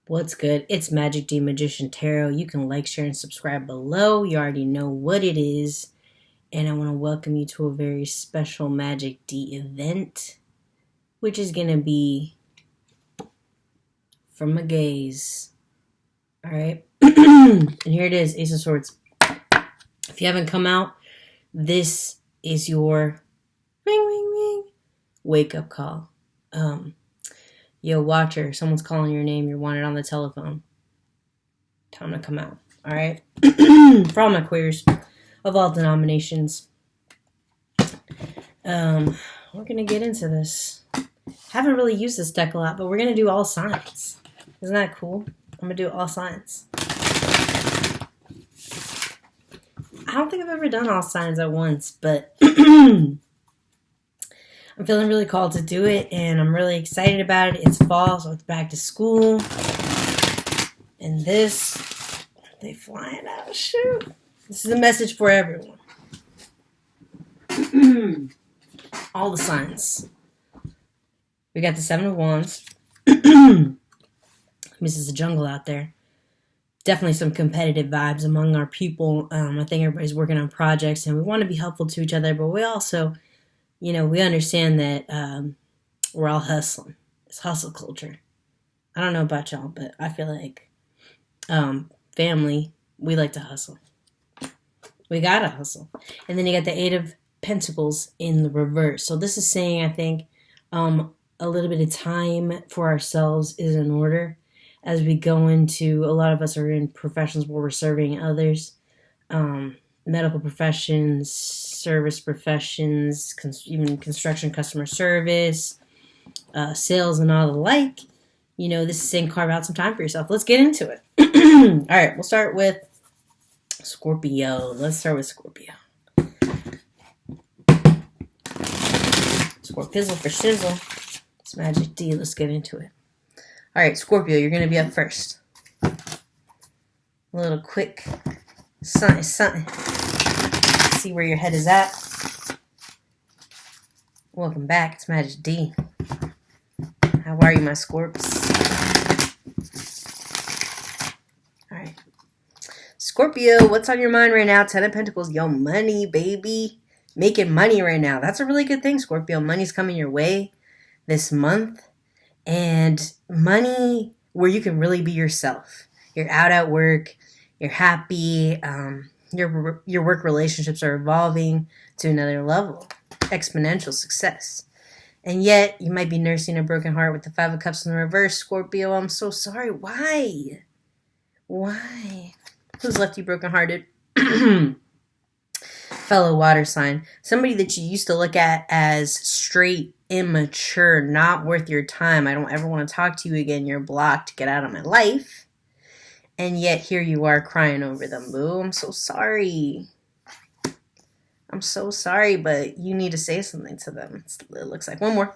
What's good? It's Magic D Magician Tarot. You can like, share, and subscribe below. You already know what it is. And I want to welcome you to a very special Magic D event, which is going to be from a gaze. Alright? And here it is, Ace of Swords. If you haven't come out, this is your ring, ring, ring wake-up call. Yo, watcher, someone's calling your name. You're wanted on the telephone. Time to come out. All right? For all my queers of all denominations. We're going to get into this. Haven't really used this deck a lot, but we're going to do all signs. Isn't that cool? I'm going to do all signs. I don't think I've ever done all signs at once, but I'm feeling really called to do it, and I'm really excited about it. It's fall, so it's back to school. And this, they flying out. Shoot. This is a message for everyone. All the signs. We got the Seven of Wands. This is a jungle out there. Definitely some competitive vibes among our people. I think everybody's working on projects, and we want to be helpful to each other, but we also, you know, we understand that we're all hustling. It's hustle culture. I don't know about y'all, but I feel like family, we like to hustle. We gotta hustle. And then you got the Eight of Pentacles in the reverse. So this is saying, I think, a little bit of time for ourselves is in order as we go into, a lot of us are in professions where we're serving others. Medical professions, service professions, even construction, customer service, sales, and all the like. You know, this is saying carve out some time for yourself. Let's get into it. All right, we'll start with Scorpio. Let's start with Scorpio. Scorpizzle for shizzle. It's Magic D. Let's get into it. All right, Scorpio, you're going to be up first. A little quick something. See where your head is at. Welcome back. It's Magic D. How are you, my Scorps? All right. Scorpio, what's on your mind right now? Ten of Pentacles. Yo, money, baby. Making money right now. That's a really good thing, Scorpio. Money's coming your way this month. And money where you can really be yourself. You're out at work. You're happy. Your work relationships are evolving to another level. Exponential success. And yet, you might be nursing a broken heart with the Five of Cups in the reverse. Scorpio, I'm so sorry. Why? Why? Who's left you brokenhearted? Fellow water sign. Somebody that you used to look at as straight, immature, not worth your time. I don't ever want to talk to you again. You're blocked. Get out of my life. And yet here you are crying over them. Boo, I'm so sorry. I'm so sorry, but you need to say something to them. It looks like one more.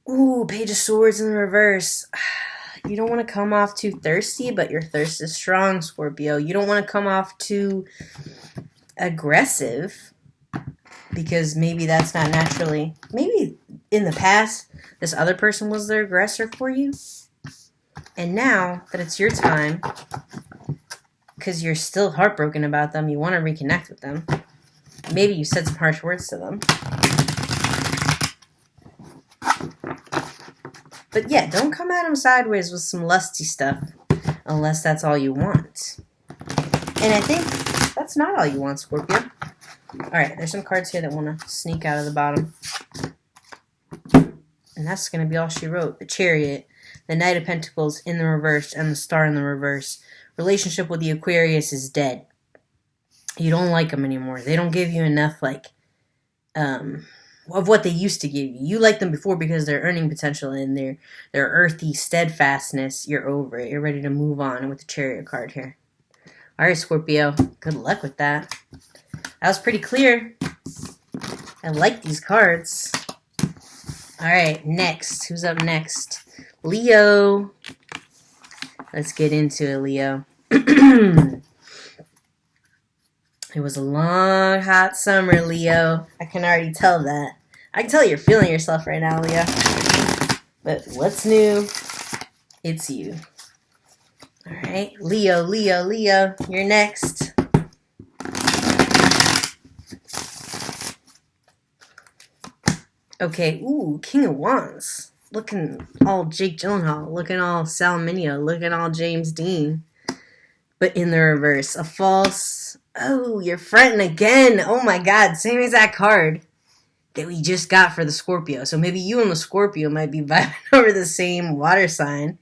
Ooh, Page of Swords in the reverse. You don't want to come off too thirsty, but your thirst is strong, Scorpio. You don't want to come off too aggressive, because maybe that's not naturally. Maybe in the past, this other person was the aggressor for you. And now that it's your time, because you're still heartbroken about them, you want to reconnect with them. Maybe you said some harsh words to them. But yeah, don't come at them sideways with some lusty stuff, unless that's all you want. And I think that's not all you want, Scorpio. Alright, there's some cards here that want to sneak out of the bottom. And that's going to be all she wrote. The Chariot, the Knight of Pentacles in the reverse, and the Star in the reverse. Relationship with the Aquarius is dead. You don't like them anymore. They don't give you enough, of what they used to give you. You liked them before because their earning potential and their earthy steadfastness. You're over it. You're ready to move on with the Chariot card here. All right, Scorpio. Good luck with that. That was pretty clear. I like these cards. All right, next. Who's up next? Leo. Let's get into it, Leo. It was a long, hot summer, Leo. I can already tell that. I can tell you're feeling yourself right now, Leo. But what's new? It's you. All right. Leo, Leo, Leo. You're next. Okay. Ooh, King of Wands. Looking all Jake Gyllenhaal. Looking all Sal Mineo. Looking all James Dean. But in the reverse. A false. Oh, you're fronting again. Oh my God. Same exact card that we just got for the Scorpio. So maybe you and the Scorpio might be vibing over the same water sign.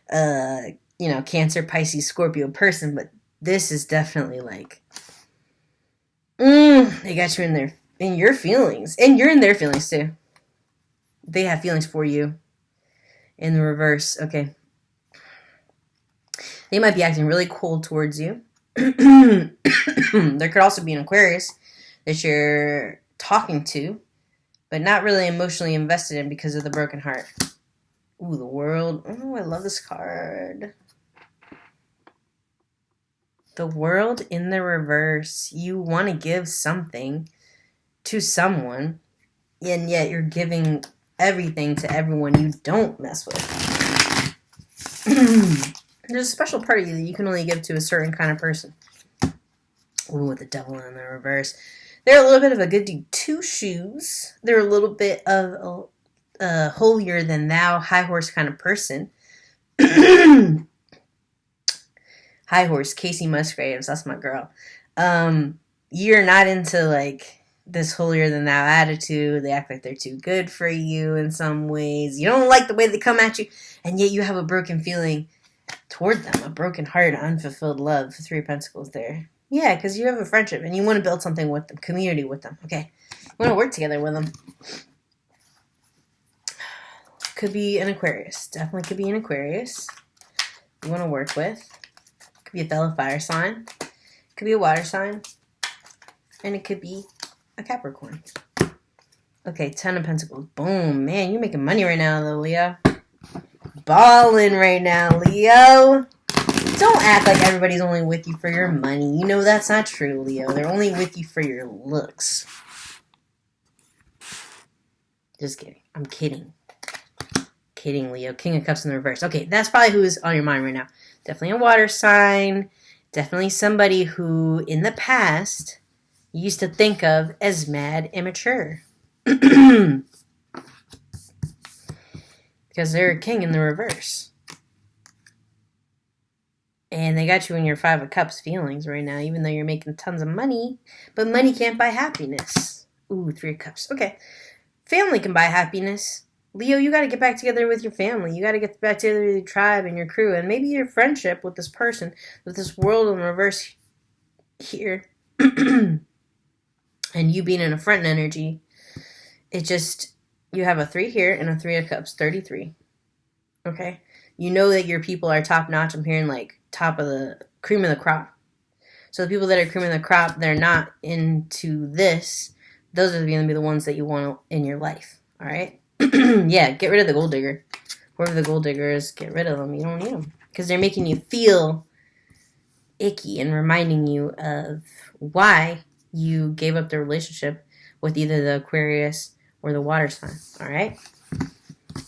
Cancer, Pisces, Scorpio person. But this is definitely like, they got you in your feelings. And you're in their feelings too. They have feelings for you. In the reverse. Okay. They might be acting really cold towards you. There could also be an Aquarius that you're talking to, but not really emotionally invested in because of the broken heart. Ooh, the World. Oh, I love this card. The World in the reverse. You want to give something to someone, and yet you're giving everything to everyone you don't mess with. There's a special part of you that you can only give to a certain kind of person. Ooh, the Devil in the reverse. They're a little bit of a goody two-shoes. They're a little bit of a holier than thou, high horse kind of person. High horse, Casey Musgraves. That's my girl. You're not into like this holier than thou attitude. They act like they're too good for you in some ways. You don't like the way they come at you, and yet you have a broken feeling toward them, a broken heart, unfulfilled love. 3 of Pentacles there. Yeah, because you have a friendship and you want to build something with them, community with them. Okay, you want to work together with them. Could be an Aquarius. Definitely could be an Aquarius you want to work with. Could be a fellow fire sign. Could be a water sign. And it could be a Capricorn. Okay, 10 of Pentacles. Boom. Man, you're making money right now, though, Leo. Balling right now, Leo. Don't act like everybody's only with you for your money. You know that's not true, Leo. They're only with you for your looks. Just kidding. I'm kidding. Kidding, Leo. King of Cups in the reverse. Okay, that's probably who's on your mind right now. Definitely a water sign. Definitely somebody who, in the past, you used to think of as mad immature. Because they're a king in the reverse. And they got you in your 5 of Cups feelings right now, even though you're making tons of money. But money can't buy happiness. Ooh, 3 of Cups. Okay. Family can buy happiness. Leo, you got to get back together with your family. You got to get back together with your tribe and your crew. And maybe your friendship with this person, with this world in reverse here. And you being in a front energy. It just, you have a 3 here and a 3 of Cups, 33. Okay? You know that your people are top notch. I'm hearing like top of the cream of the crop. So the people that are cream of the crop, they're not into this. Those are going to be the ones that you want in your life. All right? Yeah, get rid of the gold digger. Whoever the gold digger is, get rid of them. You don't need them. Because they're making you feel icky and reminding you of why you gave up the relationship with either the Aquarius or the water sign. All right?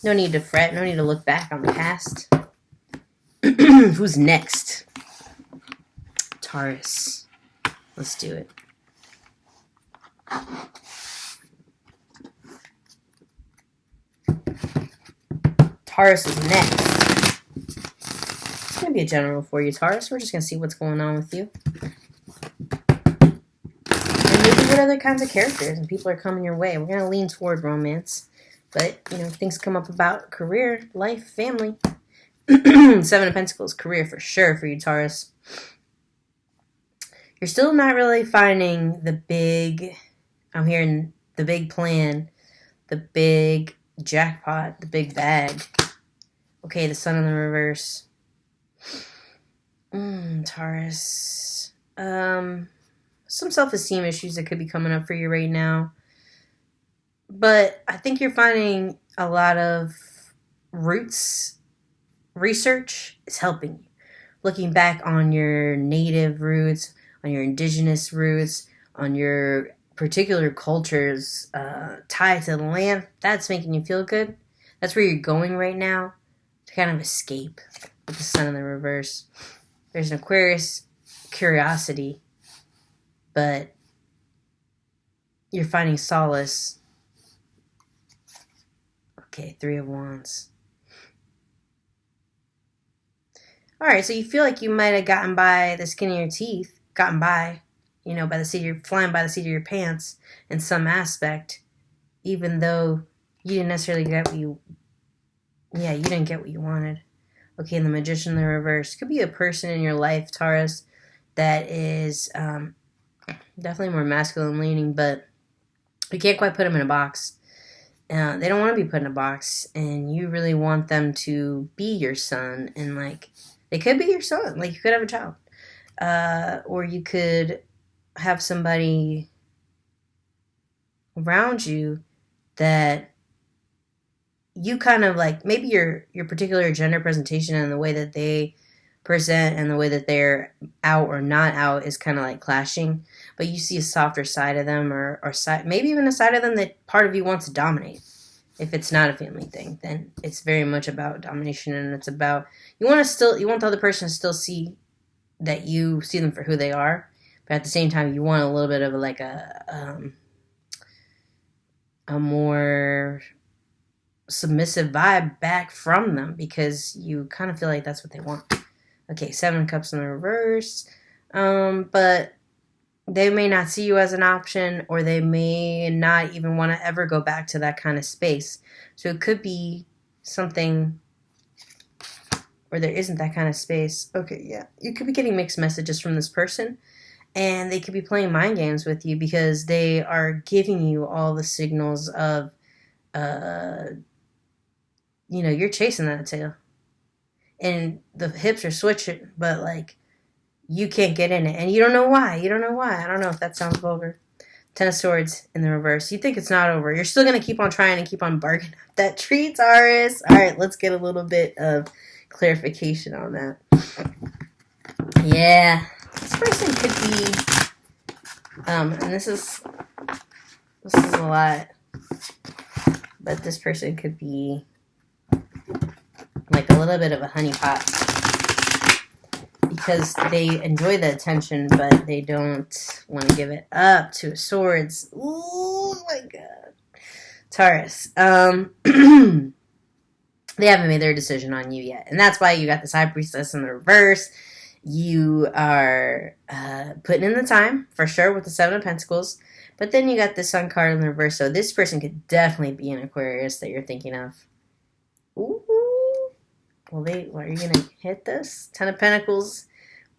No need to fret. No need to look back on the past. Who's next? Taurus. Let's do it. Taurus is next. It's going to be a general for you, Taurus. We're just going to see what's going on with you. And maybe what other kinds of characters and people are coming your way. We're going to lean toward romance. But, things come up about career, life, family. 7 of Pentacles, career for sure for you, Taurus. You're still not really finding the big, I'm hearing the big plan, the big jackpot, the big bag. Okay, the sun in the reverse. Taurus. Some self-esteem issues that could be coming up for you right now. But I think you're finding a lot of roots research is helping you. Looking back on your native roots, on your indigenous roots, on your particular cultures tied to the land, that's making you feel good. That's where you're going right now. to kind of escape with the Sun in the reverse. There's an Aquarius curiosity, but you're finding solace. Okay, Three of Wands. All right, so you feel like you might have gotten by the skin of your teeth, gotten by, by the seat of your, flying by the seat of your pants in some aspect, even though you didn't necessarily get what you wanted. Okay, and the Magician in the reverse. Could be a person in your life, Taurus, that is definitely more masculine leaning, but you can't quite put them in a box. They don't want to be put in a box, and you really want them to be your son, and they could be your son. Like, you could have a child, or you could have somebody around you that you kind of maybe your particular gender presentation and the way that they present and the way that they're out or not out is kind of clashing, but you see a softer side of them, or maybe even a side of them that part of you wants to dominate. If it's not a family thing, then it's very much about domination, and it's about you want the other person to still see that you see them for who they are, but at the same time you want a little bit of a more submissive vibe back from them, because you kind of feel like that's what they want. Okay, Seven of Cups in the reverse. But they may not see you as an option, or they may not even want to ever go back to that kind of space. So it could be something where there isn't that kind of space. Okay, yeah. You could be getting mixed messages from this person, and they could be playing mind games with you because they are giving you all the signals of, you're chasing that tail. And the hips are switching, but you can't get in it. And you don't know why. I don't know if that sounds vulgar. Ten of Swords in the reverse. You think it's not over. You're still going to keep on trying and keep on barking up that tree, Taurus. All right, let's get a little bit of clarification on that. Yeah. This person could be, and this is a lot, but this person could be a little bit of a honeypot, because they enjoy the attention, but they don't want to give it up. Two of Swords. Oh my God. Taurus. They haven't made their decision on you yet. And that's why you got this High Priestess in the reverse. You are putting in the time, for sure, with the Seven of Pentacles. But then you got the Sun card in the reverse. So this person could definitely be an Aquarius that you're thinking of. Ooh. Well, are you going to hit this? Ten of Pentacles.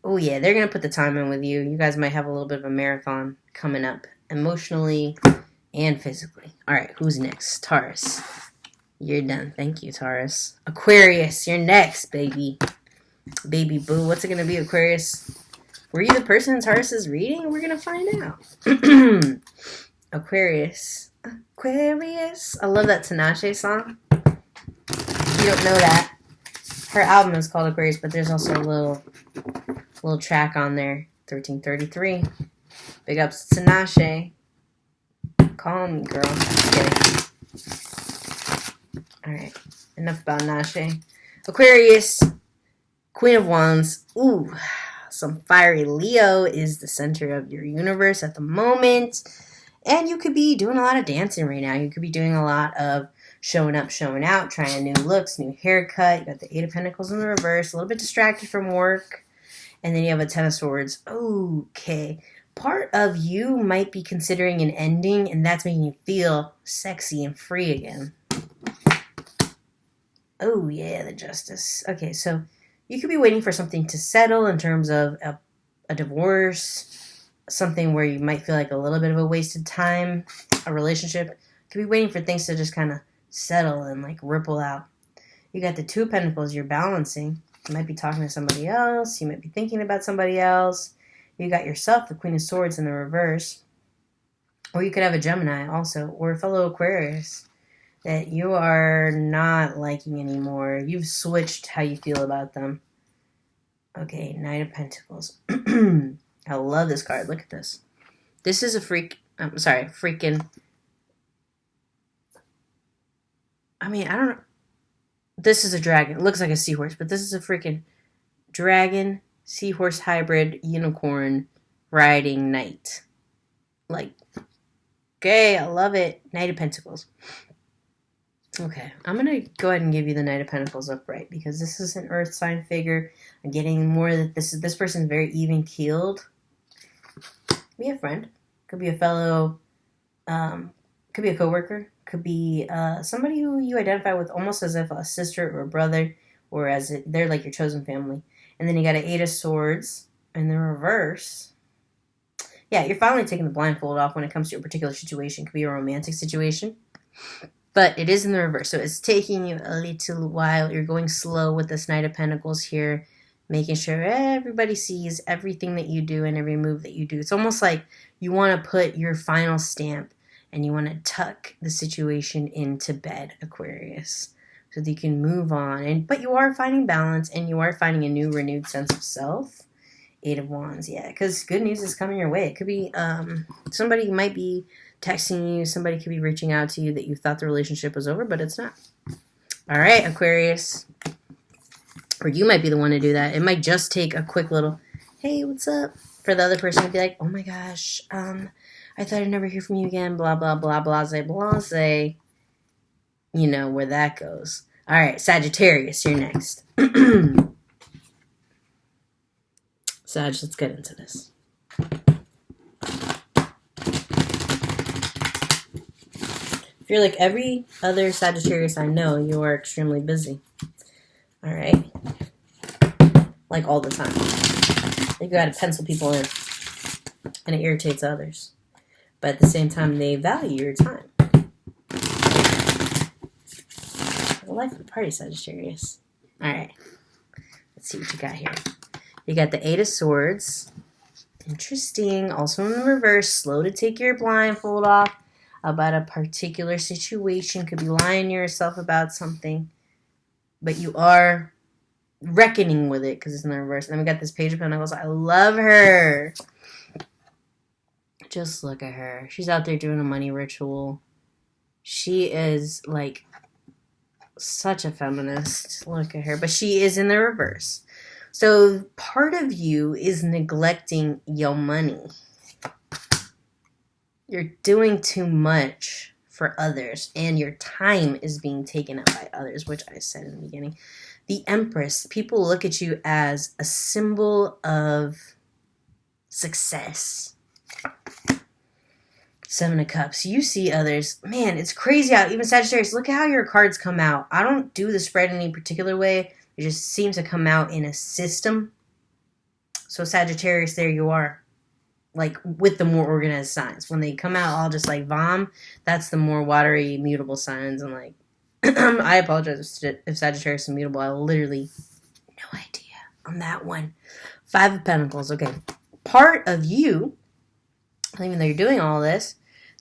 Oh, yeah, they're going to put the time in with you. You guys might have a little bit of a marathon coming up, emotionally and physically. All right, who's next? Taurus. You're done. Thank you, Taurus. Aquarius, you're next, baby. Baby boo. What's it going to be, Aquarius? Were you the person Taurus is reading? We're going to find out. Aquarius. Aquarius. I love that Tinashe song. If you don't know that, her album is called Aquarius, but there's also a little track on there. 1333. Big ups to Tinashe. Call me, girl. Just kidding. Alright. Enough about Nashe. Aquarius. Queen of Wands. Ooh. Some fiery Leo is the center of your universe at the moment. And you could be doing a lot of dancing right now. You could be doing a lot of showing up, showing out, trying new looks, new haircut. You got the Eight of Pentacles in the reverse. A little bit distracted from work. And then you have a Ten of Swords. Okay. Part of you might be considering an ending, and that's making you feel sexy and free again. Oh, yeah, the Justice. Okay, so you could be waiting for something to settle in terms of a divorce, something where you might feel like a little bit of a wasted time, a relationship. You could be waiting for things to just kind of settle and ripple out. You got the Two of Pentacles. You're balancing. You might be talking to somebody else. You might be thinking about somebody else. You got yourself, the Queen of Swords in the reverse. Or you could have a Gemini also, or a fellow Aquarius that you are not liking anymore. You've switched how you feel about them. Okay, Knight of Pentacles. I love this card. Look at this. This is a freaking... I mean, I don't know. This is a dragon. It looks like a seahorse, but this is a freaking dragon, seahorse hybrid, unicorn riding knight. Like, okay, I love it. Knight of Pentacles. Okay, I'm going to go ahead and give you the Knight of Pentacles upright because this is an earth sign figure. I'm getting more that this person's very even-keeled. Could be a friend. Could be a fellow, could be a coworker. Could be somebody who you identify with almost as if a sister or a brother, or they're like your chosen family. And then you got an 8 of Swords in the reverse. Yeah, you're finally taking the blindfold off when it comes to a particular situation. It could be a romantic situation. But it is in the reverse, so it's taking you a little while. You're going slow with this Knight of Pentacles here, making sure everybody sees everything that you do and every move that you do. It's almost like you want to put your final stamp and you want to tuck the situation into bed, Aquarius, so that you can move on. But you are finding balance and you are finding a new, renewed sense of self. 8 of Wands, yeah, because good news is coming your way. It could be somebody might be texting you, somebody could be reaching out to you that you thought the relationship was over, but it's not. All right, Aquarius. Or you might be the one to do that. It might just take a quick little, hey, what's up? For the other person to be like, oh my gosh, I thought I'd never hear from you again, blah, blah, blah, blase, blase. You know where that goes. All right, Sagittarius, you're next. Sag, let's get into this. If you're like every other Sagittarius I know, you are extremely busy. All right? Like all the time. You gotta pencil people in. And it irritates others. But at the same time, they value your time. The life of the party, Sagittarius. All right. Let's see what you got here. You got the 8 of Swords. Interesting. Also in the reverse, slow to take your blindfold off about a particular situation. Could be lying to yourself about something. But you are reckoning with it because it's in the reverse. And then we got this Page of Pentacles. I love her. Just look at her. She's out there doing a money ritual. She is like such a feminist. Look at her. But she is in the reverse. So part of you is neglecting your money. You're doing too much for others, and your time is being taken up by others, which I said in the beginning. The Empress, people look at you as a symbol of success. 7 of Cups. You see others. Man, it's crazy out. Even Sagittarius, look at how your cards come out. I don't do the spread in any particular way. It just seems to come out in a system. So Sagittarius, there you are. Like with the more organized signs. When they come out all just like Vom, that's the more watery, mutable signs. And like, I apologize if Sagittarius is mutable. I literally no idea on that one. 5 of Pentacles. Okay. Part of you, even though you're doing all this,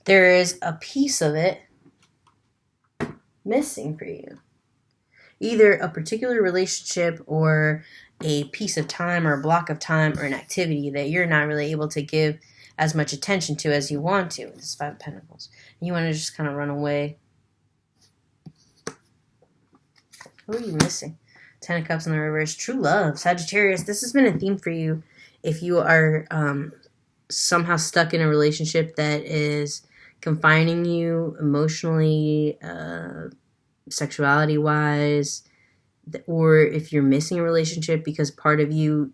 there is a piece of it missing for you. Either a particular relationship or a piece of time or a block of time or an activity that you're not really able to give as much attention to as you want to. This is 5 of Pentacles. And you want to just kind of run away. Who are you missing? 10 of Cups in the reverse. True love. Sagittarius, this has been a theme for you. If you are somehow stuck in a relationship that is confining you emotionally, sexuality-wise, or if you're missing a relationship because part of you've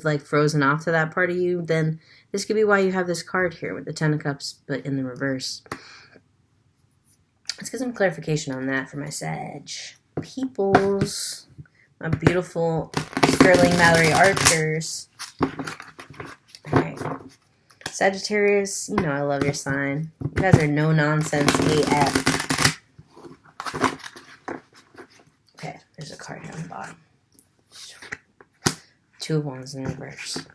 like frozen off to that part of you, then this could be why you have this card here with the 10 of Cups, but in the reverse. Let's get some clarification on that for my Sag peoples, my beautiful Sterling Mallory Archers. Alright. Sagittarius, you know I love your sign. You guys are no nonsense AF. Okay, there's a card here on the bottom. 2 of Wands in reverse.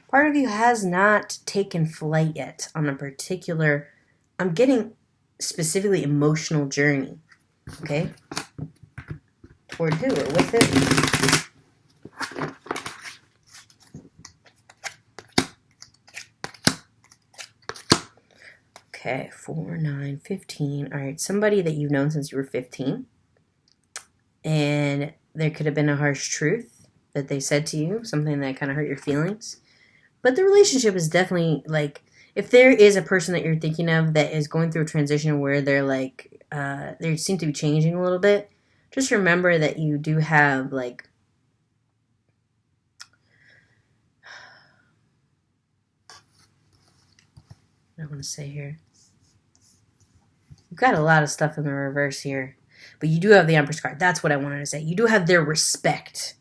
Part of you has not taken flight yet on a particular, I'm getting specifically emotional journey. Okay? Toward who or with it? Okay, 4, 9, 15. All right, somebody that you've known since you were 15. and there could have been a harsh truth that they said to you, something that kind of hurt your feelings. But the relationship is definitely, like, if there is a person that you're thinking of that is going through a transition where they're like, they seem to be changing a little bit, just remember that you do have, like, what I want to say here. You've got a lot of stuff in the reverse here, but you do have the Empress card. That's what I wanted to say. You do have their respect.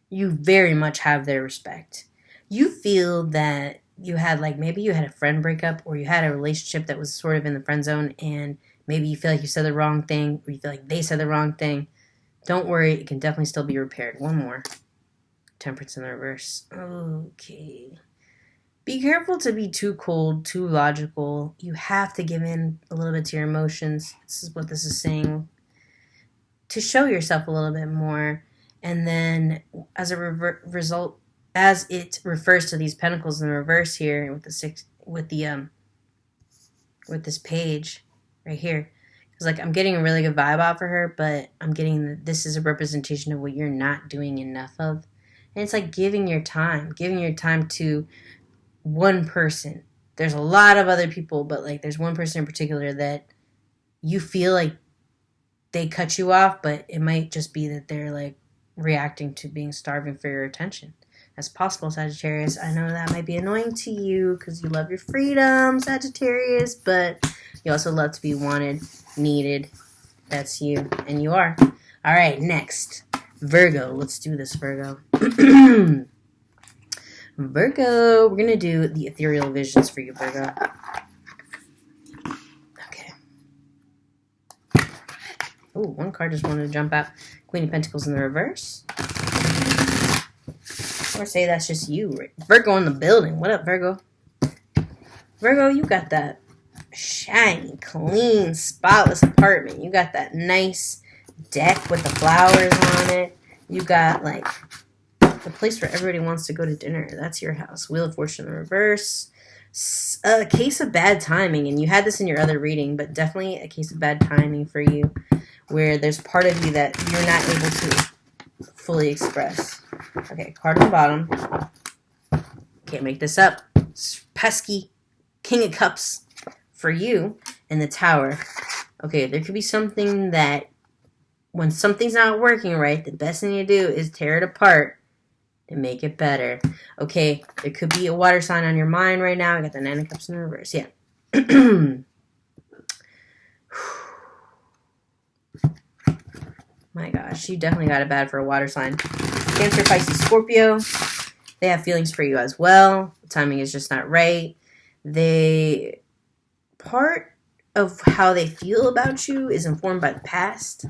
You very much have their respect. You feel that you had, like, maybe you had a friend breakup, or you had a relationship that was sort of in the friend zone, and maybe you feel like you said the wrong thing, or you feel like they said the wrong thing. Don't worry, it can definitely still be repaired. One more. Temperance in the reverse. Okay. Be careful to be too cold, too logical. You have to give in a little bit to your emotions. This is what this is saying. To show yourself a little bit more. And then as a result, as it refers to these pentacles in the reverse here with the six, with this page right here, because, like, I'm getting a really good vibe off of her, but I'm getting that this is a representation of what you're not doing enough of. And it's like giving your time to one person. There's a lot of other people, but, like, there's one person in particular that you feel like they cut you off, but it might just be that they're, like, reacting to being starving for your attention. That's possible, Sagittarius. I know that might be annoying to you because you love your freedom, Sagittarius, but you also love to be wanted, needed. That's you, and you are. All right, next, Virgo. Let's do this, Virgo. Virgo, we're going to do the ethereal visions for you, Virgo. Okay. Oh, one card just wanted to jump out. Queen of Pentacles in the reverse. Or say that's just you. Virgo in the building. What up, Virgo? Virgo, you got that shiny, clean, spotless apartment. You got that nice deck with the flowers on it. You got, like, the place where everybody wants to go to dinner. That's your house. Wheel of Fortune in the reverse. A case of bad timing. And you had this in your other reading, but definitely a case of bad timing for you, where there's part of you that you're not able to fully express. Okay, card on the bottom. Can't make this up. Pesky King of Cups for you in the Tower. Okay, there could be something that when something's not working right, the best thing to do is tear it apart and make it better. Okay, there could be a water sign on your mind right now. I got the Nine of Cups in the reverse. Yeah. My gosh, you definitely got it bad for a water sign. Cancer, Pisces, Scorpio. They have feelings for you as well. The timing is just not right. Part of how they feel about you is informed by the past.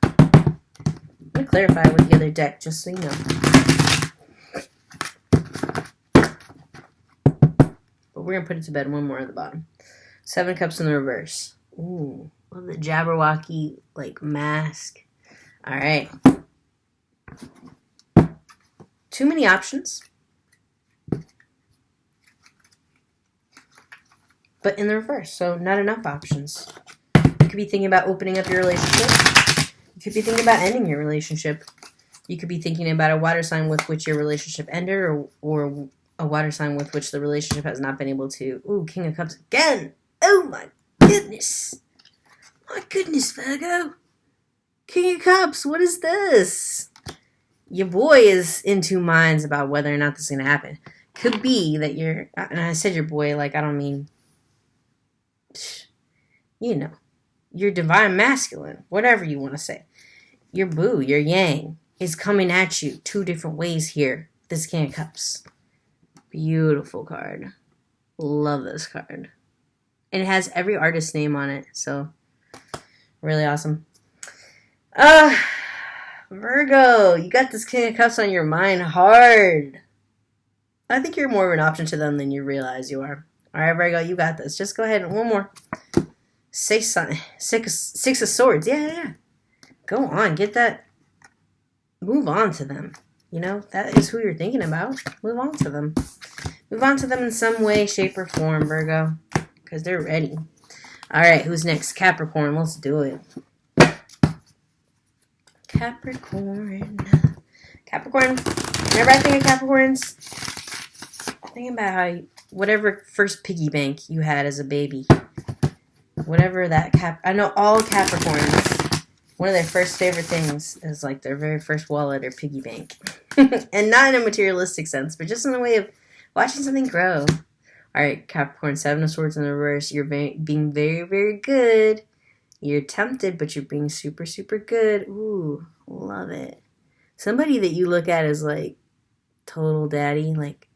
I'm going to clarify with the other deck, just so you know. But we're going to put it to bed one more at the bottom. Seven of Cups in the reverse. Ooh, love the Jabberwocky, like, mask. All right. Too many options. But in the reverse, so not enough options. You could be thinking about opening up your relationship. You could be thinking about ending your relationship. You could be thinking about a water sign with which your relationship ended, or a water sign with which the relationship has not been able to. Ooh, King of Cups again. Oh my goodness. My goodness, Virgo. King of Cups, what is this? Your boy is in two minds about whether or not this is going to happen. Could be that you're, and I said your boy, like, I don't mean, you know, your divine masculine, whatever you want to say. Your boo, your yang, is coming at you two different ways here. This King of Cups. Beautiful card. Love this card. And it has every artist's name on it, so really awesome. Virgo, you got this King of Cups on your mind hard. I think you're more of an option to them than you realize you are. All right, Virgo, you got this. Just go ahead and one more. Say something. Six of Swords. Yeah. Go on. Get that. Move on to them. You know, that is who you're thinking about. Move on to them. Move on to them in some way, shape, or form, Virgo. Because they're ready. All right, who's next? Capricorn. Let's do it. Capricorn. Capricorn. Whenever I think of Capricorns, I think about how whatever first piggy bank you had as a baby, whatever that I know all Capricorns, one of their first favorite things is like their very first wallet or piggy bank. And not in a materialistic sense, but just in a way of watching something grow. All right, Capricorn, Seven of Swords in the reverse. You're being very, very good. You're tempted, but you're being super, super good. Ooh, love it. Somebody that you look at as like total daddy, like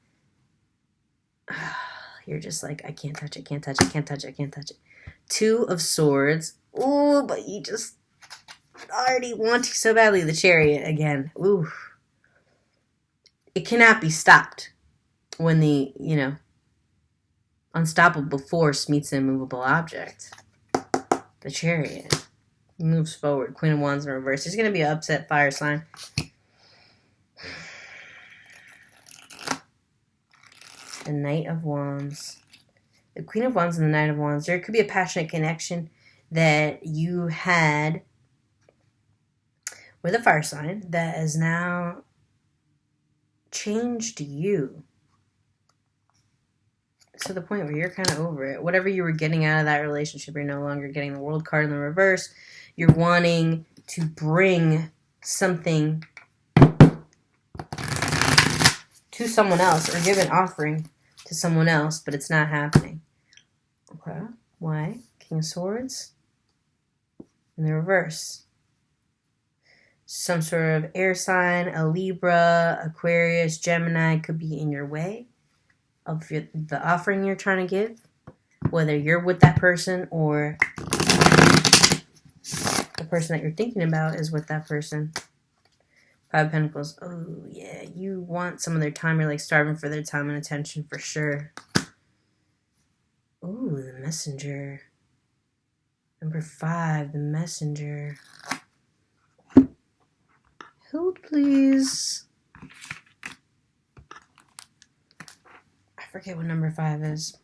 you're just like, I can't touch it, can't touch it, can't touch it, can't touch it. Two of Swords. Ooh, but you just already want to so badly. The Chariot again. Ooh. It cannot be stopped when the, unstoppable force meets an immovable object. The Chariot moves forward. Queen of Wands in reverse. There's going to be an upset fire sign. The Knight of Wands. The Queen of Wands and the Knight of Wands. There could be a passionate connection that you had with a fire sign that has now changed you. To the point where you're kind of over it. Whatever you were getting out of that relationship, you're no longer getting. The World card in the reverse. You're wanting to bring something to someone else or give an offering to someone else, but it's not happening. Okay. Why? King of Swords in the reverse. Some sort of air sign, a Libra, Aquarius, Gemini could be in your way of the offering you're trying to give, whether you're with that person or the person that you're thinking about is with that person. Five of Pentacles. Oh, yeah. You want some of their time. You're like starving for their time and attention for sure. Oh, the Messenger. Number 5, the Messenger. Hold, please. I forget what number 5 is.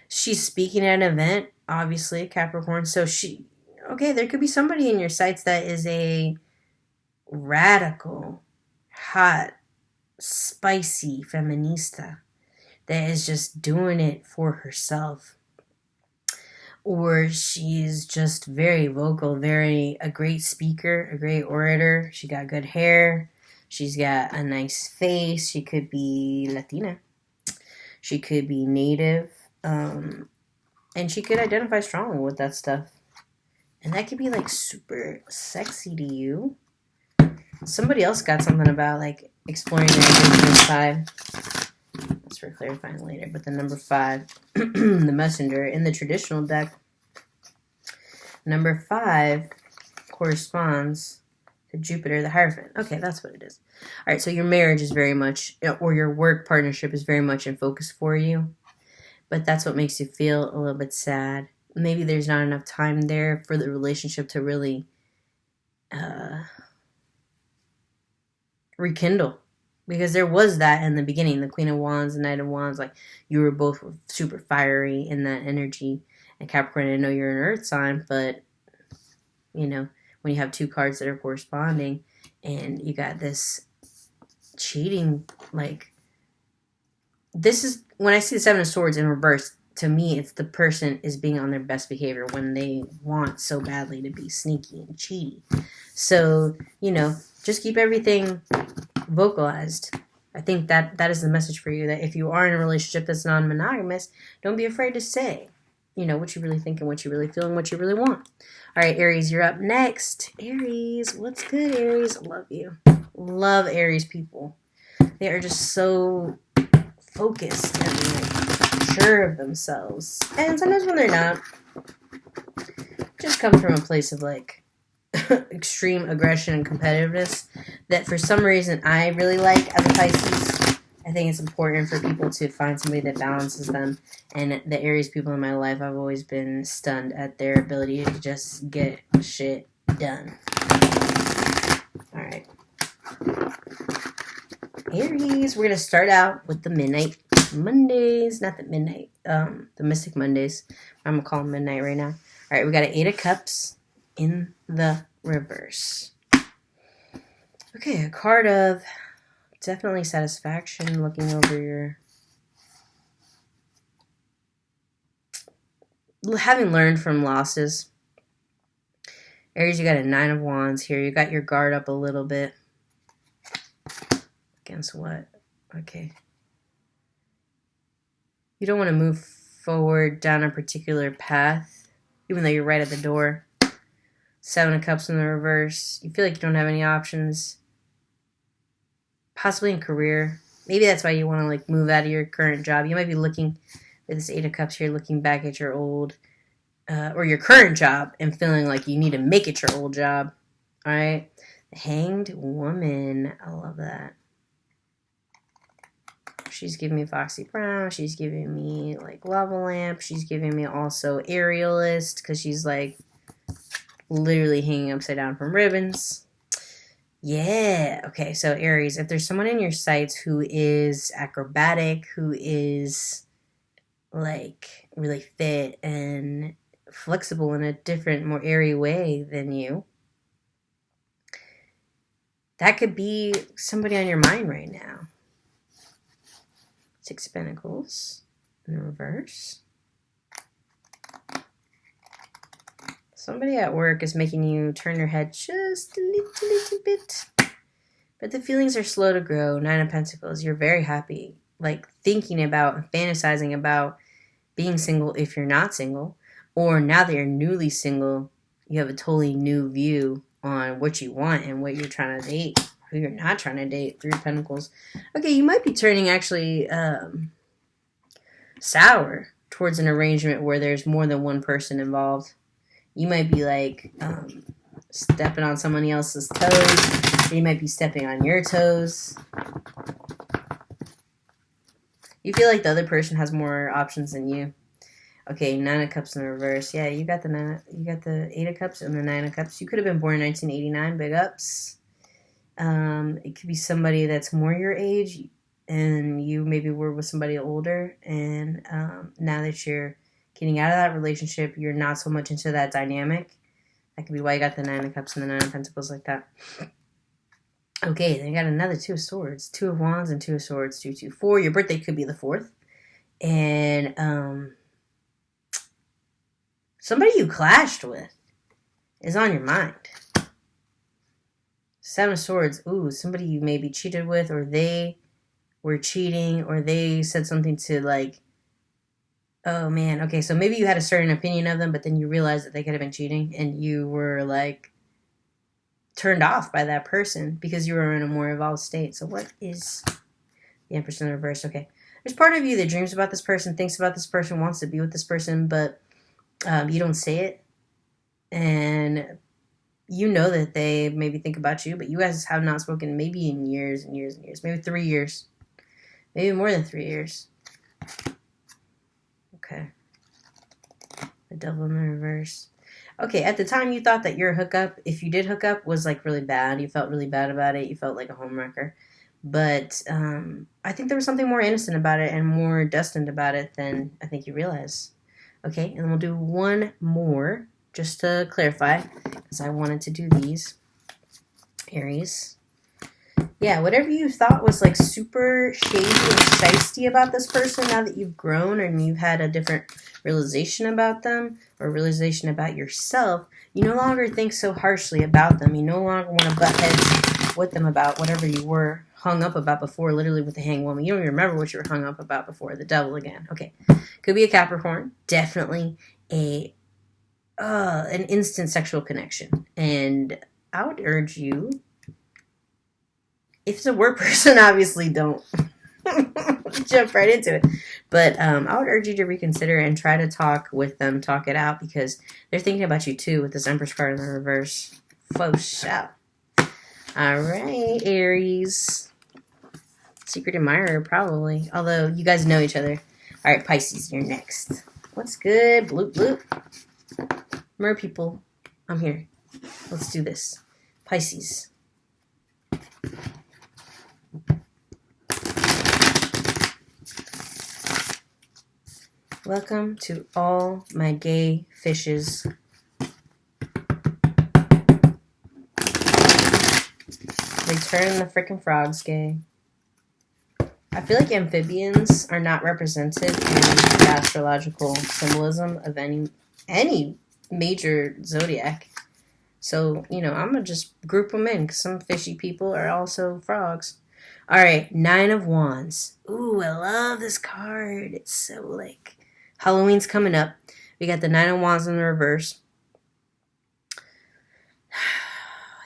She's speaking at an event, obviously, Capricorn. So there could be somebody in your sights that is a radical, hot, spicy feminista that is just doing it for herself. Or she's just very vocal, a great speaker, a great orator. She got good hair. She's got a nice face. She could be Latina. She could be native. And she could identify strongly with that stuff. And that could be like super sexy to you. Somebody else got something about like exploring their indigenous side. That's for clarifying later. But the number 5, the Messenger in the traditional deck. Number 5 corresponds to Jupiter, the Hierophant. Okay, that's what it is. All right, so your marriage is very much, or your work partnership is very much in focus for you. But that's what makes you feel a little bit sad. Maybe there's not enough time there for the relationship to really rekindle. Because there was that in the beginning, the Queen of Wands, the Knight of Wands, like you were both super fiery in that energy. And Capricorn, I know you're an earth sign, but when you have 2 cards that are corresponding and you got this cheating, like this is, when I see the 7 of Swords in reverse, to me, it's the person is being on their best behavior when they want so badly to be sneaky and cheaty. So, just keep everything vocalized. I think that is the message for you, that if you are in a relationship that's non-monogamous, don't be afraid to say, what you really think and what you really feel and what you really want. All right, Aries, you're up next. Aries, what's good, Aries? I love you. Love Aries people. They are just so focused and like sure of themselves. And sometimes when they're not, just come from a place of like extreme aggression and competitiveness that for some reason I really like as a Pisces. I think it's important for people to find somebody that balances them. And the Aries people in my life, I've always been stunned at their ability to just get shit done. All right. Aries, we're going to start out with the Midnight Mondays. Not the Midnight, the Mystic Mondays. I'm going to call them Midnight right now. All right, we got an 8 of Cups in the reverse. Okay, a card of definitely satisfaction, looking over your... having learned from losses. Aries, you got a 9 of Wands here. You got your guard up a little bit. Against what? Okay. You don't want to move forward down a particular path, even though you're right at the door. 7 of Cups in the reverse. You feel like you don't have any options. Possibly in career. Maybe that's why you want to like move out of your current job. You might be looking with this 8 of Cups here, looking back at your old or your current job and feeling like you need to make it your old job. All right. The Hanged Woman. I love that. She's giving me Foxy Brown. She's giving me like Lava Lamp. She's giving me also Aerialist because she's like literally hanging upside down from ribbons. Yeah. Okay. So Aries, if there's someone in your sights who is acrobatic, who is like really fit and flexible in a different, more airy way than you, that could be somebody on your mind right now. 6 of Pentacles in the reverse. Somebody at work is making you turn your head just a little bit. But the feelings are slow to grow. 9 of Pentacles. You're very happy. Like thinking about and fantasizing about being single if you're not single. Or now that you're newly single, you have a totally new view on what you want and what you're trying to date. Who you're not trying to date. 3 of Pentacles. Okay, you might be turning actually sour towards an arrangement where there's more than one person involved. You might be like stepping on somebody else's toes. Or you might be stepping on your toes. You feel like the other person has more options than you. Okay, 9 of Cups in the reverse. Yeah, you got the 8 of Cups and the 9 of Cups. You could have been born in 1989. Big ups. It could be somebody that's more your age, and you maybe were with somebody older, and now that you're getting out of that relationship, you're not so much into that dynamic. That could be why you got the 9 of Cups and the 9 of Pentacles like that. Okay, then you got another 2 of Swords, 2 of Wands and 2 of Swords, 2, 2, 4. Your birthday could be the 4th. And somebody you clashed with is on your mind. 7 of Swords. Ooh, somebody you maybe cheated with, or they were cheating, or they said something to like, oh man, okay, so maybe you had a certain opinion of them, but then you realized that they could have been cheating, and you were like turned off by that person because you were in a more evolved state. So what is the Empress in the reverse? Okay. There's part of you that dreams about this person, thinks about this person, wants to be with this person, but you don't say it. And you know that they maybe think about you, but you guys have not spoken maybe in years and years and years. Maybe 3 years. Maybe more than 3 years. Okay. The Devil in the reverse. Okay, at the time you thought that your hookup, if you did hook up, was like really bad. You felt really bad about it. You felt like a homewrecker. But I think there was something more innocent about it and more destined about it than I think you realize. Okay, and then we'll do one more just to clarify, because I wanted to do these. Aries. Yeah, whatever you thought was like super shady and shysty about this person, now that you've grown and you've had a different realization about them, or realization about yourself, you no longer think so harshly about them. You no longer want to butt heads with them about whatever you were hung up about before, literally with the Hanged Woman. You don't even remember what you were hung up about before. The Devil again. Okay. Could be a Capricorn. Definitely an instant sexual connection. And I would urge you, if it's a work person, obviously don't jump right into it. But I would urge you to reconsider and try to talk with them, talk it out, because they're thinking about you too with this Empress card in the reverse. Faux shout. All right, Aries. Secret admirer, probably. Although you guys know each other. All right, Pisces, you're next. What's good? Bloop, bloop. Mer people, I'm here. Let's do this. Pisces. Welcome to all my gay fishes. They turn the freaking frogs gay. I feel like amphibians are not represented in the astrological symbolism of any major zodiac. So, you know, I'm going to just group them in because some fishy people are also frogs. All right, Nine of Wands. Ooh, I love this card. It's so like Halloween's coming up. We got the Nine of Wands in the reverse.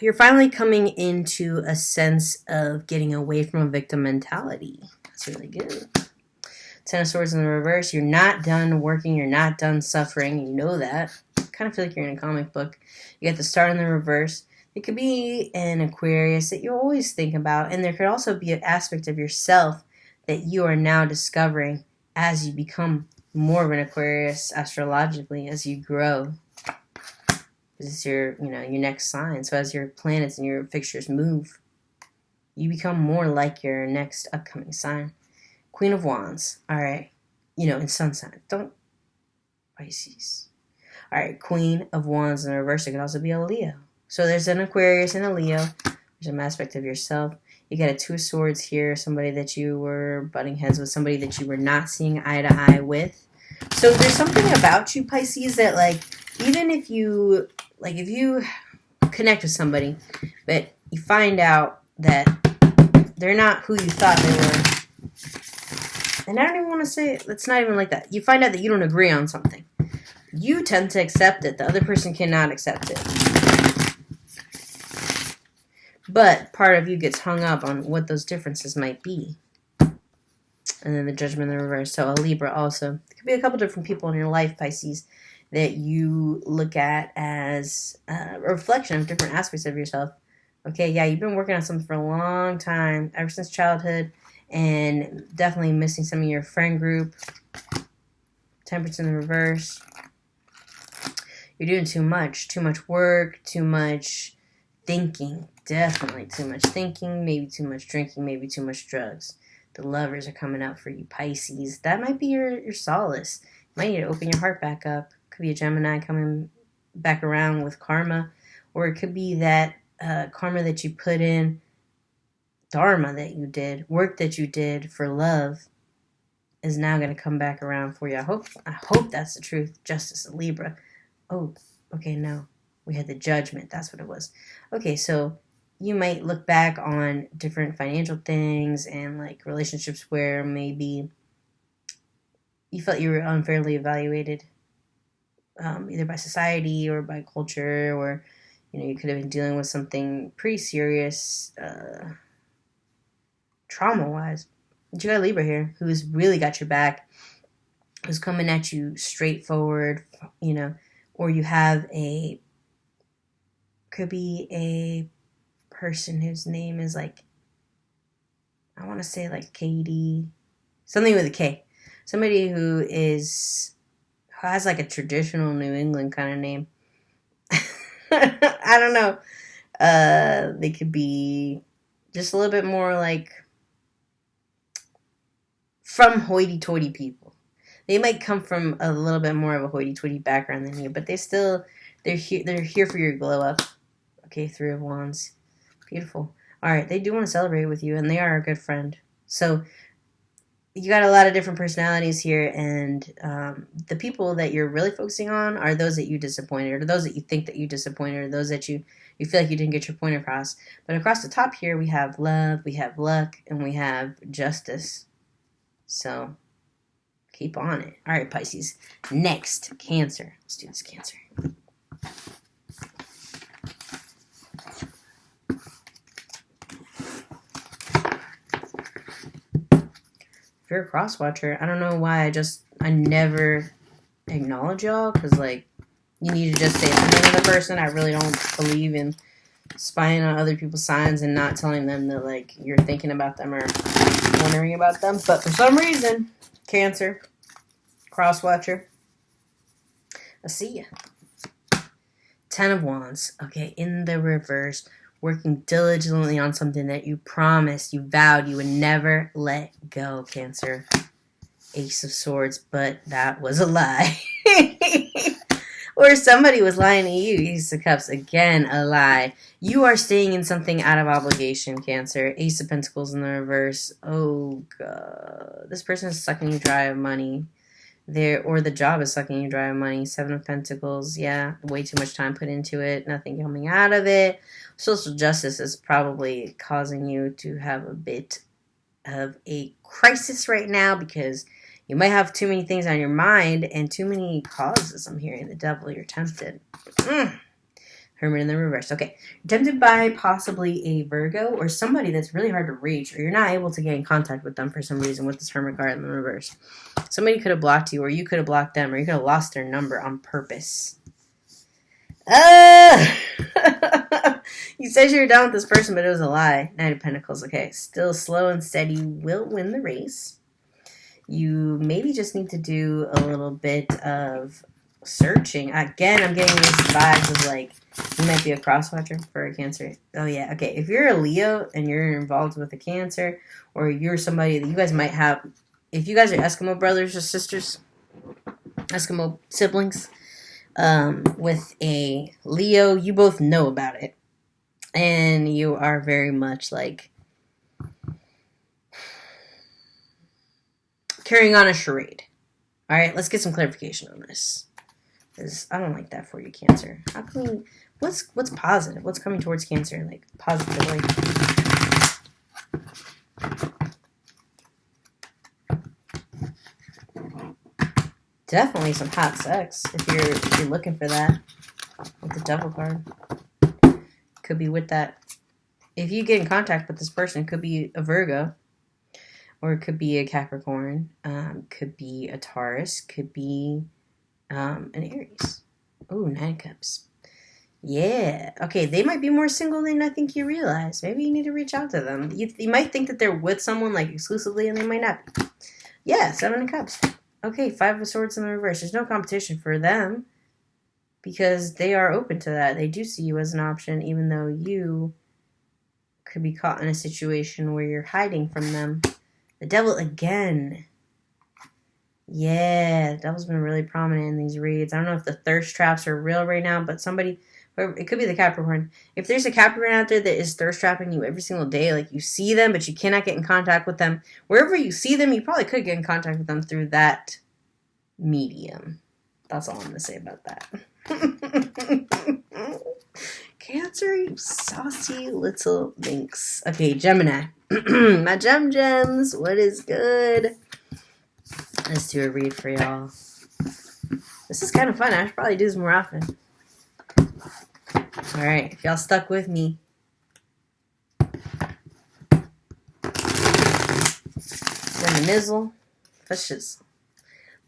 You're finally coming into a sense of getting away from a victim mentality. That's really good. Ten of Swords in the reverse. You're not done working. You're not done suffering. You know that. Kind of feel like you're in a comic book. You got the Star in the reverse. It could be an Aquarius that you always think about. And there could also be an aspect of yourself that you are now discovering as you become more of an Aquarius astrologically, as you grow. This is your next sign. So as your planets and your fixtures move, you become more like your next upcoming sign. Queen of Wands. All right. In sun sign. Don't. Pisces. All right. Queen of Wands in the reverse. It could also be a Leo. So there's an Aquarius and a Leo. There's an aspect of yourself. You got a Two of Swords here. Somebody that you were butting heads with. Somebody that you were not seeing eye to eye with. So there's something about you, Pisces, that like, even if you connect with somebody, but you find out that they're not who you thought they were. And I don't even want to say it. It's not even like that. You find out that you don't agree on something. You tend to accept it. The other person cannot accept it. But part of you gets hung up on what those differences might be. And then the Judgment in the reverse. So a Libra also. There could be a couple different people in your life, Pisces, that you look at as a reflection of different aspects of yourself. Okay, yeah, you've been working on something for a long time, ever since childhood, and definitely missing some of your friend group. Temperance in the reverse. You're doing too much work, too much thinking. Definitely too much thinking, maybe too much drinking, maybe too much drugs. The Lovers are coming out for you, Pisces. That might be your solace. You might need to open your heart back up. Could be a Gemini coming back around with karma. Or it could be that karma that you put in, dharma that you did, work that you did for love is now going to come back around for you. I hope that's the truth. Justice of Libra. Oh, okay, no. We had the Judgment. That's what it was. Okay, so you might look back on different financial things and like relationships where maybe you felt you were unfairly evaluated, either by society or by culture, or you could have been dealing with something pretty serious, trauma-wise. But you got Libra here, who's really got your back, who's coming at you straightforward, or you have could be a person whose name is like, I want to say like Katie, something with a K. Somebody who has like a traditional New England kind of name. I don't know. They could be just a little bit more like from hoity-toity people. They might come from a little bit more of a hoity-toity background than you, but they're here for your glow up. Okay, Three of Wands. Beautiful. All right, they do want to celebrate with you, and they are a good friend. So you got a lot of different personalities here, and the people that you're really focusing on are those that you disappointed, or those that you think that you disappointed, or those that you feel like you didn't get your point across. But across the top here, we have love, we have luck, and we have justice. So keep on it. All right, Pisces. Next, Cancer. Let's do this, Cancer. If you're a cross watcher, I don't know why I never acknowledge y'all, because like you need to just say the name of the person. I really don't believe in spying on other people's signs and not telling them that like you're thinking about them or wondering about them. But for some reason, Cancer, cross watcher, I see ya. Ten of Wands. Okay, in the reverse. Working diligently on something that you promised, you vowed you would never let go, Cancer. Ace of Swords, but that was a lie. Or somebody was lying to you. Ace of Cups, again, a lie. You are staying in something out of obligation, Cancer. Ace of Pentacles in the reverse. Oh, God. This person is sucking you dry of money. Or the job is sucking you dry of money. Seven of Pentacles, yeah. Way too much time put into it. Nothing coming out of it. Social justice is probably causing you to have a bit of a crisis right now because you might have too many things on your mind and too many causes. I'm hearing the devil. You're tempted. Hermit in the reverse. Okay. You're tempted by possibly a Virgo or somebody that's really hard to reach, or you're not able to get in contact with them for some reason with this Hermit card in the reverse. Somebody could have blocked you, or you could have blocked them, or you could have lost their number on purpose. You said you were done with this person, but it was a lie. Knight of Pentacles. Okay. Still slow and steady will win the race. You maybe just need to do a little bit of searching. Again, I'm getting these vibes of like, you might be a cross-watcher for a Cancer. Oh, yeah. Okay. If you're a Leo and you're involved with a Cancer, or you're somebody that you guys might have, if you guys are Eskimo brothers or sisters, Eskimo siblings, with a Leo, you both know about it. And you are very much like carrying on a charade. All right, let's get some clarification on this. Because I don't like that for you, Cancer. How can we... What's positive? What's coming towards Cancer? Like, positively. Definitely some hot sex if you're looking for that with the Devil card. Could be with that. If you get in contact with this person, it could be a Virgo. Or it could be a Capricorn, could be a Taurus, could be an Aries. Ooh, 9 of Cups. Yeah. Okay, they might be more single than I think you realize. Maybe you need to reach out to them. You might think that they're with someone like exclusively, and they might not be. Yeah, 7 of Cups. Okay, 5 of Swords in the reverse. There's no competition for them because they are open to that. They do see you as an option, even though you could be caught in a situation where you're hiding from them. The Devil again. Yeah, the Devil's been really prominent in these reads. I don't know if the thirst traps are real right now, but somebody, it could be the Capricorn. If there's a Capricorn out there that is thirst trapping you every single day, like you see them, but you cannot get in contact with them, wherever you see them, you probably could get in contact with them through that medium. That's all I'm going to say about that. Cancer, you saucy little minx. Okay, Gemini. My gems. What is good? Let's do a read for y'all. This is kind of fun. I should probably do this more often. Alright, if y'all stuck with me. Reminiscent. Fishes.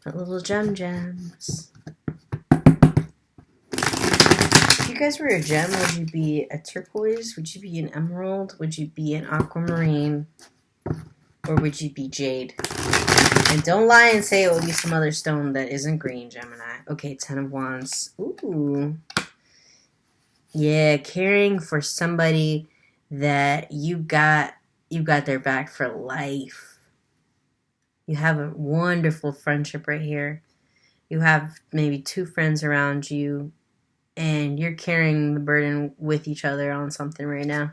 My little gems. If you guys were a gem, would you be a turquoise? Would you be an emerald? Would you be an aquamarine? Or would you be jade? And don't lie and say it would be some other stone that isn't green, Gemini. Okay, 10 of Wands. Ooh. Yeah, caring for somebody that you got their back for life. You have a wonderful friendship right here. You have maybe 2 friends around you, and you're carrying the burden with each other on something right now.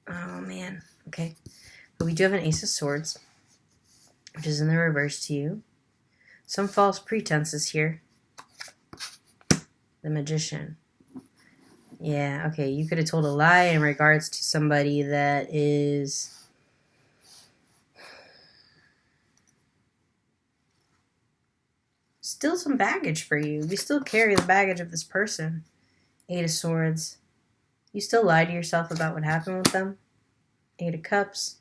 Oh, man. Okay. But we do have an Ace of Swords, which is in the reverse to you. Some false pretenses here. The Magician. Yeah, okay. You could have told a lie in regards to somebody that is... still some baggage for you. You still carry the baggage of this person. 8 of Swords. You still lie to yourself about what happened with them. 8 of Cups.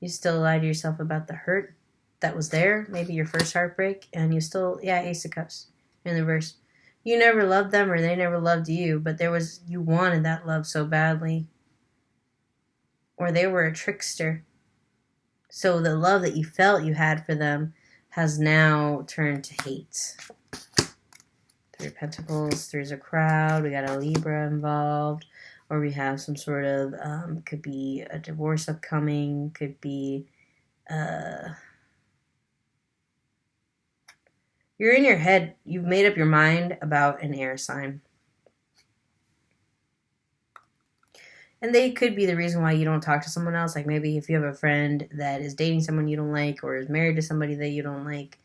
You still lie to yourself about the hurt that was there. Maybe your first heartbreak. And you still, yeah, Ace of Cups in the reverse. You never loved them or they never loved you. But you wanted that love so badly. Or they were a trickster. So the love that you felt you had for them has now turned to hate. 3 of Pentacles. There's a crowd. We got a Libra involved. Or we have some sort of, could be a divorce upcoming. Could be, You're in your head. You've made up your mind about an air sign. And they could be the reason why you don't talk to someone else. Like maybe if you have a friend that is dating someone you don't like, or is married to somebody that you don't like,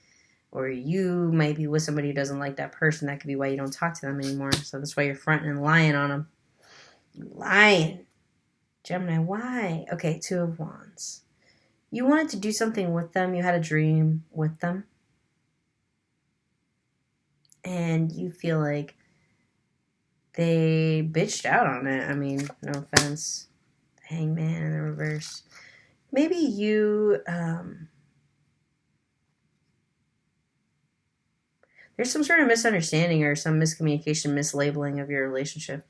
or you might be with somebody who doesn't like that person, that could be why you don't talk to them anymore. So that's why you're fronting and lying on them. Lying. Gemini, why? Okay, Two of Wands. You wanted to do something with them. You had a dream with them. And you feel like they bitched out on it. I mean, no offense. Hangman in the reverse. Maybe you, there's some sort of misunderstanding or some miscommunication, mislabeling of your relationship.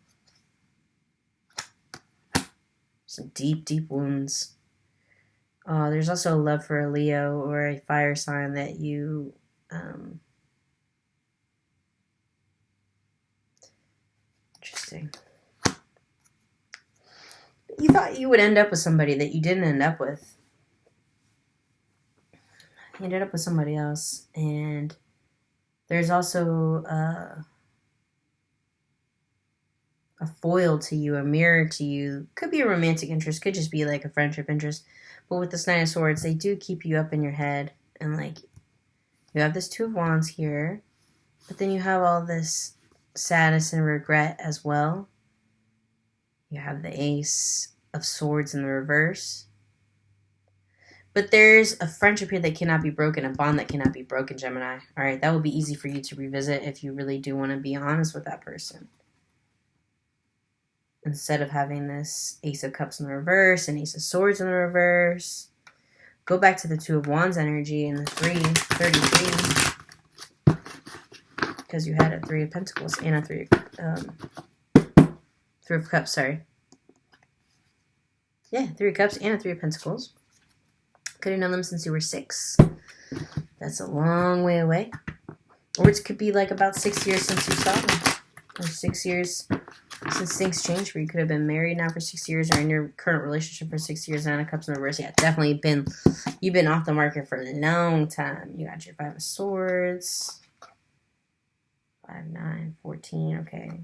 Some deep, deep wounds. There's also a love for a Leo or a fire sign that you, interesting. You thought you would end up with somebody that you didn't end up with. You ended up with somebody else. And there's also a foil to you, a mirror to you. Could be a romantic interest, could just be like a friendship interest. But with this Nine of Swords, they do keep you up in your head. And like, you have this Two of Wands here, but then you have all this sadness and regret as well. You have the Ace of Swords in the reverse. But there's a friendship here that cannot be broken, a bond that cannot be broken, Gemini. All right, that will be easy for you to revisit if you really do want to be honest with that person. Instead of having this Ace of Cups in the reverse and Ace of Swords in the reverse, go back to the Two of Wands energy and the 33. Because you had a Three of Pentacles and a Three of Cups, sorry. Yeah, Three of Cups and a Three of Pentacles. Could have known them since you were 6. That's a long way away. Or it could be like about 6 years since you saw them. Or 6 years since things changed, where you could have been married now for 6 years, or in your current relationship for 6 years. Nine of Cups in the reverse. Yeah, definitely you've been off the market for a long time. You got your Five of Swords. 5, 9, 14. Okay.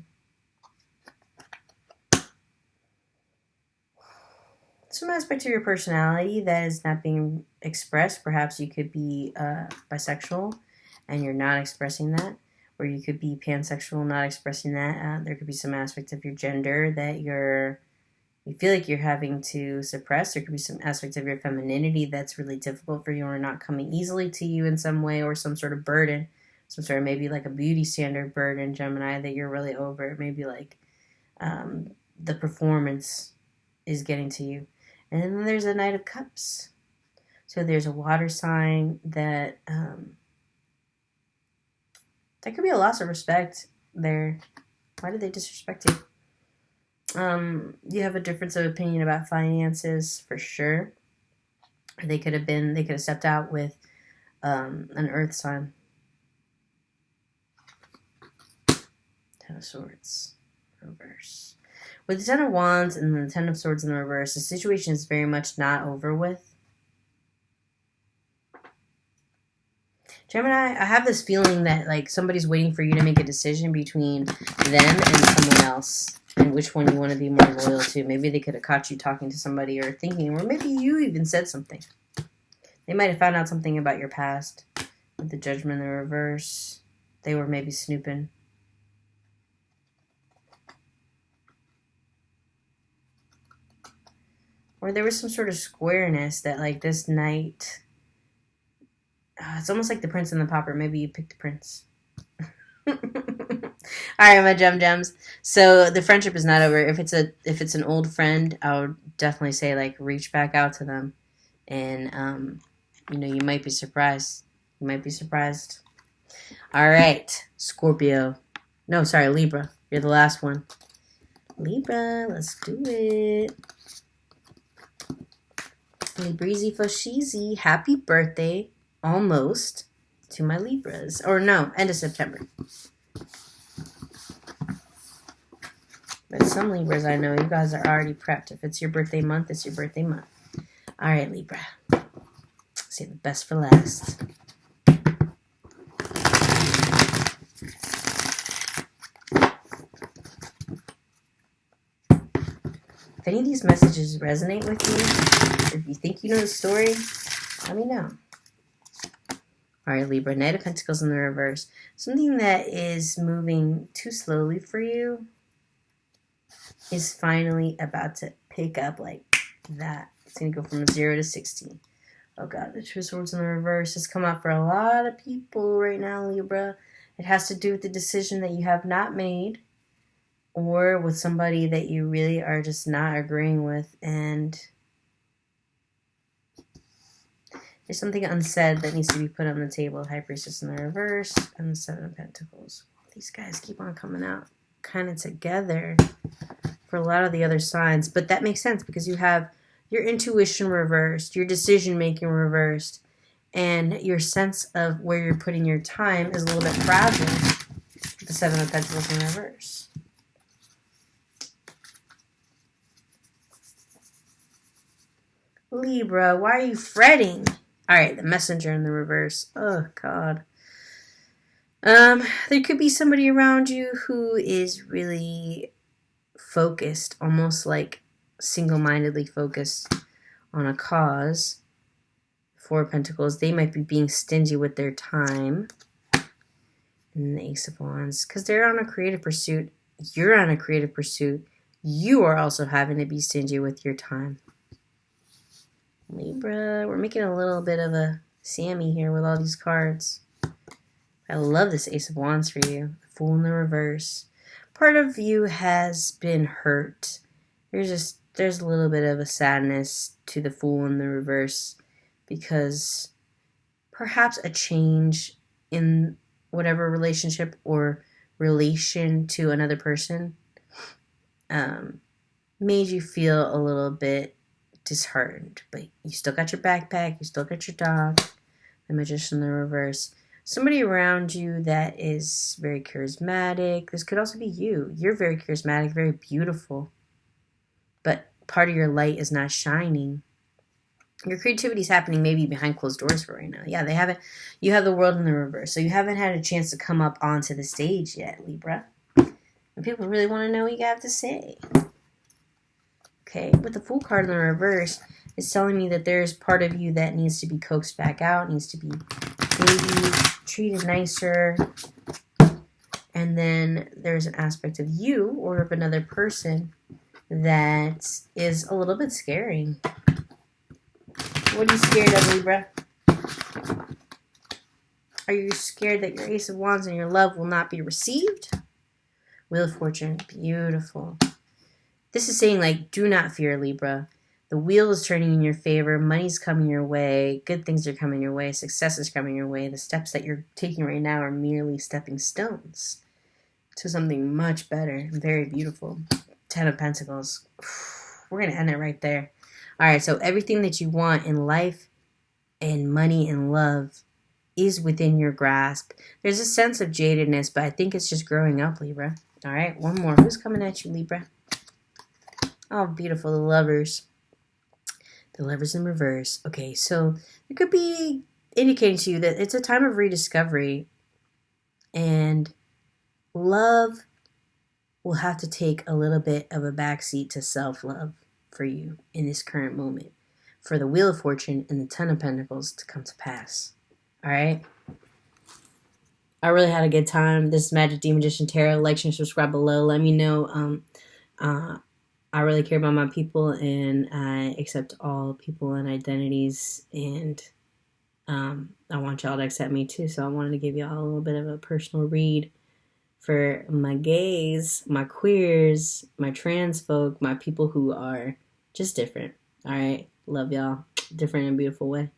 Some aspect of your personality that is not being expressed. Perhaps you could be bisexual and you're not expressing that. Or you could be pansexual, not expressing that. There could be some aspect of your gender that you feel like you're having to suppress. There could be some aspect of your femininity that's really difficult for you or not coming easily to you in some way, or some sort of burden. Some sort of maybe like a beauty standard burden, Gemini, that you're really over. Maybe like the performance is getting to you. And then there's a Knight of Cups. So there's a water sign that there could be a loss of respect there. Why did they disrespect you? You have a difference of opinion about finances for sure. They could have stepped out with an earth sign. Ten of Swords, reverse. With the Ten of Wands and the Ten of Swords in the reverse, the situation is very much not over with. Gemini, I have this feeling that like somebody's waiting for you to make a decision between them and someone else, and which one you want to be more loyal to. Maybe they could have caught you talking to somebody or thinking, or maybe you even said something. They might have found out something about your past. With the Judgment in the reverse, they were maybe snooping. Or there was some sort of squareness that like this night... it's almost like the Prince and the Pauper. Maybe you picked the Prince. All right, my gems. So the friendship is not over. If it's an old friend, I would definitely say like reach back out to them, and you might be surprised. You might be surprised. All right, Scorpio. No, sorry, Libra. You're the last one. Libra, let's do it. Libreezy Fosheezy, happy birthday. Almost to my Libras. Or no, end of September. But some Libras I know, you guys are already prepped. If it's your birthday month, it's your birthday month. All right, Libra. Save the best for last. If any of these messages resonate with you, if you think you know the story, let me know. All right, Libra, Knight of Pentacles in the reverse. Something that is moving too slowly for you is finally about to pick up like that. It's going to go from 0 to 60. Oh, God, the Two of Swords in the reverse has come out for a lot of people right now, Libra. It has to do with the decision that you have not made or with somebody that you really are just not agreeing with. And there's something unsaid that needs to be put on the table. High Priestess in the reverse and the Seven of Pentacles. These guys keep on coming out kind of together for a lot of the other signs. But that makes sense because you have your intuition reversed, your decision-making reversed, and your sense of where you're putting your time is a little bit fragile. The Seven of Pentacles in reverse. Libra, why are you fretting? All right, the Messenger in the reverse. Oh, God. There could be somebody around you who is really focused, almost like single-mindedly focused on a cause. Four of Pentacles. They might be being stingy with their time. And the Ace of Wands. Because they're on a creative pursuit. You're on a creative pursuit. You are also having to be stingy with your time. Libra, we're making a little bit of a Sammy here with all these cards. I love this Ace of Wands for you. Fool in the reverse. Part of you has been hurt. There's a little bit of a sadness to the Fool in the reverse because perhaps a change in whatever relationship or relation to another person made you feel a little bit disheartened. But you still got your backpack, you still got your dog. The Magician in the reverse. Somebody around you that is very charismatic. This could also be you. You're very charismatic, very beautiful. But part of your light is not shining. Your creativity is happening maybe behind closed doors for right now. Yeah, they haven't. You have the World in the reverse. So you haven't had a chance to come up onto the stage yet, Libra. And people really want to know what you have to say. Okay, with the Fool card in the reverse, it's telling me that there's part of you that needs to be coaxed back out, needs to be maybe treated nicer. And then there's an aspect of you or of another person that is a little bit scary. What are you scared of, Libra? Are you scared that your Ace of Wands and your love will not be received? Wheel of Fortune, beautiful. This is saying, like, do not fear, Libra. The wheel is turning in your favor. Money's coming your way. Good things are coming your way. Success is coming your way. The steps that you're taking right now are merely stepping stones to something much better and very beautiful. Ten of Pentacles. We're going to end it right there. All right, so everything that you want in life and money and love is within your grasp. There's a sense of jadedness, but I think it's just growing up, Libra. All right, one more. Who's coming at you, Libra? Oh, beautiful. The Lovers. The Lovers in reverse. Okay, so it could be indicating to you that it's a time of rediscovery. And love will have to take a little bit of a backseat to self-love for you in this current moment. For the Wheel of Fortune and the Ten of Pentacles to come to pass. All right? I really had a good time. This is Magic D Magician Tarot. Like, share, subscribe below. Let me know. I really care about my people, and I accept all people and identities, and I want y'all to accept me too. So I wanted to give y'all a little bit of a personal read for my gays, my queers, my trans folk, my people who are just different. All right, love y'all. Different in a beautiful way.